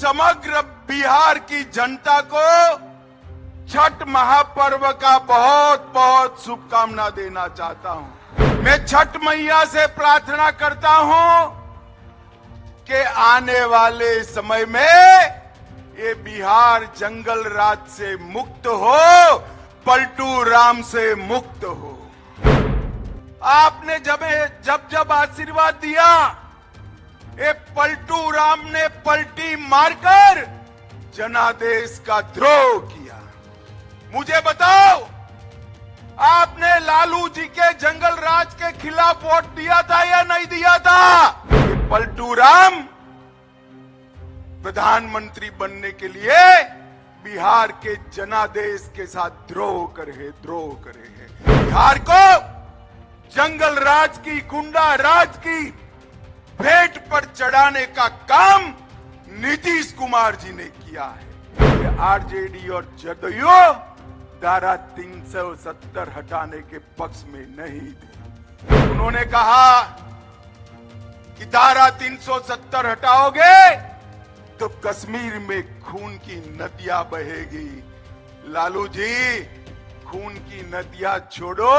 समग्र बिहार की जनता को छठ महापर्व का बहुत बहुत शुभकामना देना चाहता हूं। मैं छठ मैया से प्रार्थना करता हूं कि आने वाले समय में ये बिहार जंगल राज से मुक्त हो, पलटू राम से मुक्त हो। आपने जब आशीर्वाद दिया, ये पलटू राम ने पलटी मारकर जनादेश का द्रोह किया। मुझे बताओ, आपने लालू जी के जंगल राज के खिलाफ वोट दिया था या नहीं दिया था? ये पलटू राम प्रधानमंत्री बनने के लिए बिहार के जनादेश के साथ द्रोह करे है। बिहार को जंगल राज की, गुंडा राज की भेंट पर चढ़ाने का काम नीतीश कुमार जी ने किया है। ये आरजेडी और जदयू धारा 370 हटाने के पक्ष में नहीं थे। उन्होंने कहा कि धारा 370 हटाओगे तो कश्मीर में खून की नदियां बहेगी। लालू जी, खून की नदियां छोड़ो,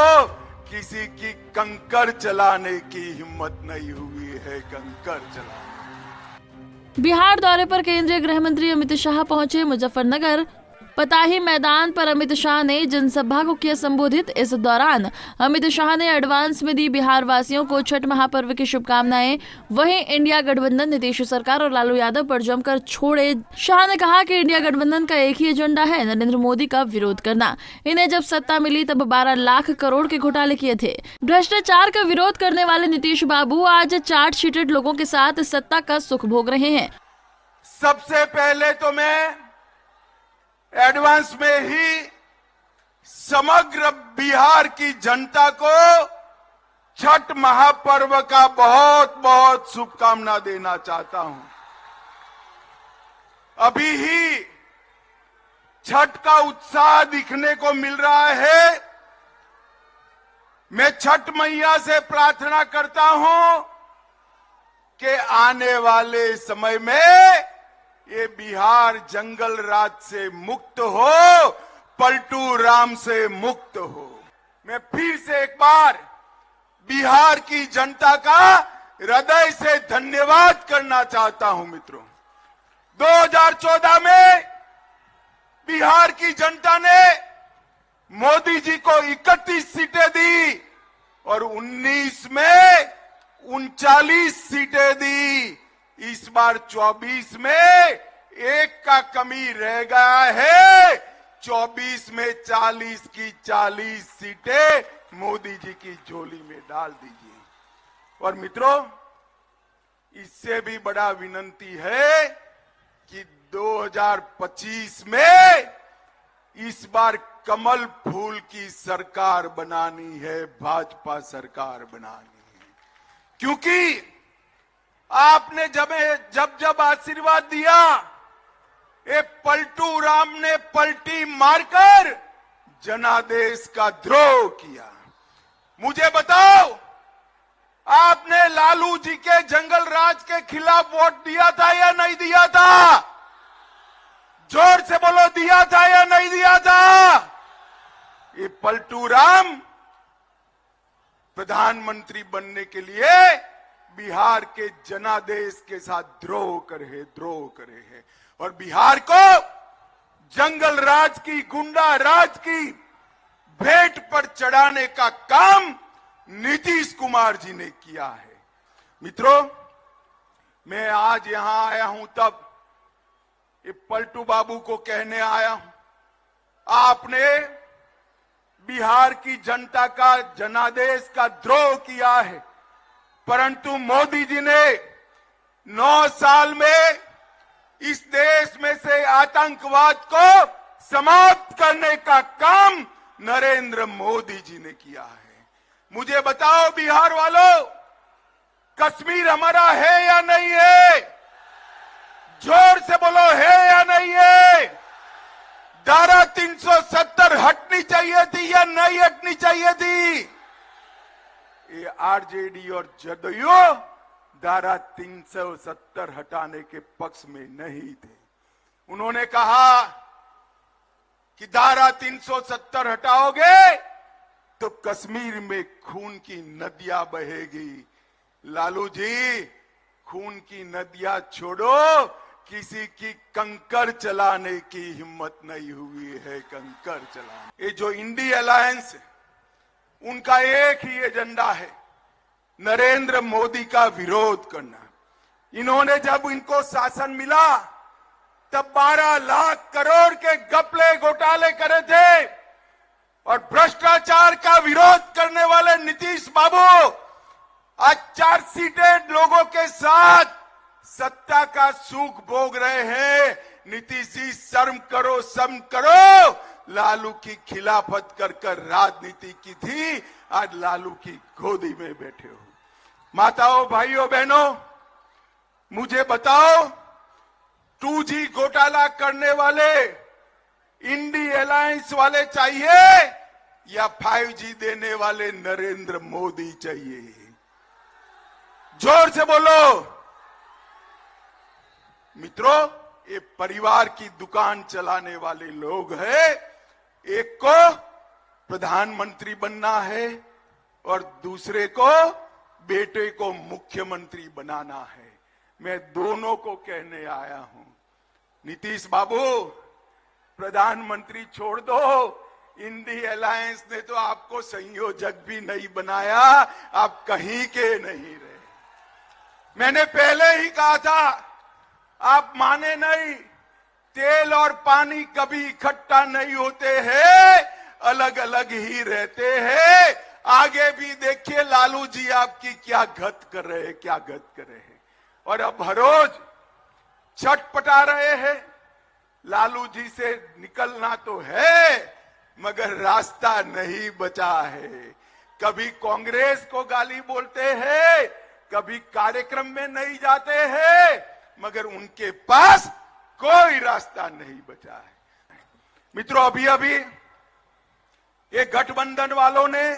किसी की कंकड़ चलाने की हिम्मत नहीं हुई है, कंकड़ चलाने। बिहार दौरे पर केंद्रीय गृह मंत्री अमित शाह पहुंचे मुजफ्फरनगर। पताही मैदान पर अमित शाह ने जनसभा को किया संबोधित। इस दौरान अमित शाह ने एडवांस में दी बिहार वासियों को छठ महापर्व की शुभकामनाएं। वहीं इंडिया गठबंधन नीतीश सरकार और लालू यादव पर जमकर छोड़े। शाह ने कहा कि इंडिया गठबंधन का एक ही एजेंडा है, नरेंद्र मोदी का विरोध करना। इन्हें जब सत्ता मिली तब 12 लाख करोड़ के घोटाले किए थे। भ्रष्टाचार का विरोध करने वाले नीतीश बाबू आज चार्ट शीटेड लोगों के साथ सत्ता का सुख भोग रहे हैं। सबसे पहले तो मैं एडवांस में ही समग्र बिहार की जनता को छठ महापर्व का बहुत बहुत शुभकामना देना चाहता हूं। अभी ही छठ का उत्साह दिखने को मिल रहा है। मैं छठ मैया से प्रार्थना करता हूं कि आने वाले समय में ये बिहार जंगल राज से मुक्त हो, पलटू राम से मुक्त हो। मैं फिर से एक बार बिहार की जनता का हृदय से धन्यवाद करना चाहता हूं। मित्रों, 2014 में बिहार की जनता ने मोदी जी को 31 सीटें दी और 19 में 39 सीटें दी। इस बार 24 में एक का कमी रह गया है। 24 में 40 की 40 सीटें मोदी जी की झोली में डाल दीजिए। और मित्रों, इससे भी बड़ा विनंती है कि 2025 में इस बार कमल फूल की सरकार बनानी है, भाजपा सरकार बनानी है। क्योंकि आपने जब आशीर्वाद दिया, ये पलटू राम ने पलटी मारकर जनादेश का द्रोह किया। मुझे बताओ, आपने लालू जी के जंगल राज के खिलाफ वोट दिया था या नहीं दिया था? जोर से बोलो, दिया था या नहीं दिया था? ये पलटू राम प्रधानमंत्री बनने के लिए बिहार के जनादेश के साथ द्रोह करे है। और बिहार को जंगल राज की, गुंडा राज की भेंट पर चढ़ाने का काम नीतीश कुमार जी ने किया है। मित्रों, मैं आज यहां आया हूं तब ये पलटू बाबू को कहने आया हूं, आपने बिहार की जनता का जनादेश का द्रोह किया है, परंतु मोदी जी ने 9 साल में इस देश में से आतंकवाद को समाप्त करने का काम नरेंद्र मोदी जी ने किया है। मुझे बताओ बिहार वालों, कश्मीर हमारा है या नहीं है? जोर से बोलो, है या नहीं है? धारा 370 हटनी चाहिए थी या नहीं हटनी चाहिए थी? ये आरजेडी और जदयू धारा 370 हटाने के पक्ष में नहीं थे। उन्होंने कहा कि धारा 370 हटाओगे तो कश्मीर में खून की नदियां बहेगी। लालू जी, खून की नदियां छोड़ो, किसी की कंकर चलाने की हिम्मत नहीं हुई है, कंकर चलाने। ये जो इंडी अलायंस है, उनका एक ही एजेंडा है, नरेंद्र मोदी का विरोध करना। इन्होंने जब इनको शासन मिला तब 12 लाख करोड़ के घपले घोटाले करे थे और भ्रष्टाचार का विरोध करने वाले नीतीश बाबू आज चार्जशीटेड लोगों के साथ सत्ता का सुख भोग रहे हैं। नीतीश जी, शर्म करो, शर्म करो। लालू की खिलाफत कर राजनीति की थी, आज लालू की गोदी में बैठे हो। माताओं, भाइयों, बहनों, मुझे बताओ, 2G घोटाला करने वाले इंडी अलायंस वाले चाहिए या 5G देने वाले नरेंद्र मोदी चाहिए? जोर से बोलो। मित्रों, ये परिवार की दुकान चलाने वाले लोग हैं। एक को प्रधानमंत्री बनना है और दूसरे को, बेटे को मुख्यमंत्री बनाना है। मैं दोनों को कहने आया हूं, नीतीश बाबू, प्रधानमंत्री छोड़ दो। इंडी अलायंस ने तो आपको संयोजक भी नहीं बनाया, आप कहीं के नहीं रहे। मैंने पहले ही कहा था, आप माने नहीं, तेल और पानी कभी इकट्ठा नहीं होते हैं, अलग अलग ही रहते हैं। आगे भी देखिए लालू जी आपकी क्या गत कर रहे हैं, क्या गत कर रहे हैं। और अब हर रोज छटपटा रहे हैं। लालू जी से निकलना तो है, मगर रास्ता नहीं बचा है। कभी कांग्रेस को गाली बोलते हैं, कभी कार्यक्रम में नहीं जाते हैं, मगर उनके पास कोई रास्ता नहीं बचा है। मित्रों, अभी अभी ये गठबंधन वालों ने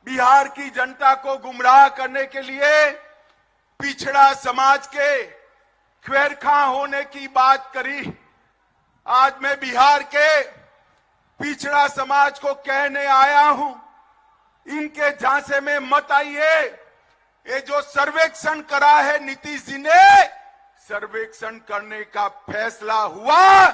बिहार की जनता को गुमराह करने के लिए पिछड़ा समाज के ख्वेरखा होने की बात करी। आज मैं बिहार के पिछड़ा समाज को कहने आया हूं, इनके झांसे में मत आइए। ये जो सर्वेक्षण करा है नीतीश जी ने, सर्वेक्षण करने का फैसला हुआ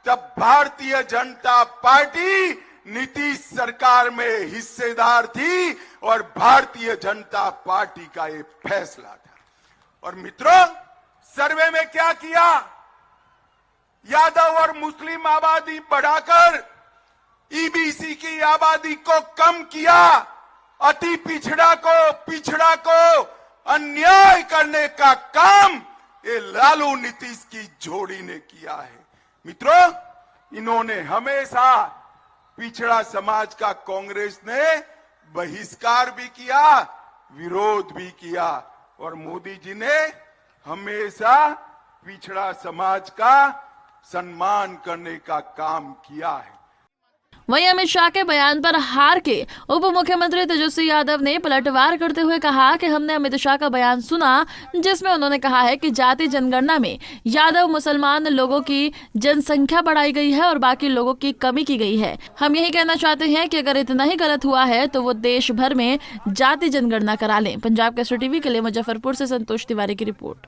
तब भारतीय जनता पार्टी नीतीश सरकार में हिस्सेदार थी और भारतीय जनता पार्टी का ये फैसला था। और मित्रों, सर्वे में क्या किया? यादव और मुस्लिम आबादी बढ़ाकर ईबीसी की आबादी को कम किया। अति पिछड़ा को अन्याय करने का काम ये लालू नीतीश की जोड़ी ने किया है। मित्रों, इन्होंने हमेशा पिछड़ा समाज का कांग्रेस ने बहिष्कार भी किया, विरोध भी किया, और मोदी जी ने हमेशा पिछड़ा समाज का सम्मान करने का काम किया है। वहीं अमित शाह के बयान पर हार के उप मुख्यमंत्री तेजस्वी यादव ने पलटवार करते हुए कहा कि हमने अमित शाह का बयान सुना, जिसमें उन्होंने कहा है कि जाति जनगणना में यादव मुसलमान लोगों की जनसंख्या बढ़ाई गई है और बाकी लोगों की कमी की गई है। हम यही कहना चाहते हैं कि अगर इतना ही गलत हुआ है तो वो देश भर में जाति जनगणना करा लें। पंजाब केसरी टीवी के लिए मुजफ्फरपुर से संतोष तिवारी की रिपोर्ट।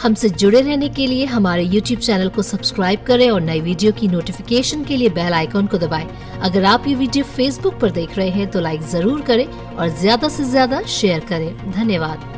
हमसे जुड़े रहने के लिए हमारे YouTube चैनल को सब्सक्राइब करें और नई वीडियो की नोटिफिकेशन के लिए बेल आइकॉन को दबाएं। अगर आप ये वीडियो Facebook पर देख रहे हैं तो लाइक जरूर करें और ज्यादा से ज्यादा शेयर करें। धन्यवाद।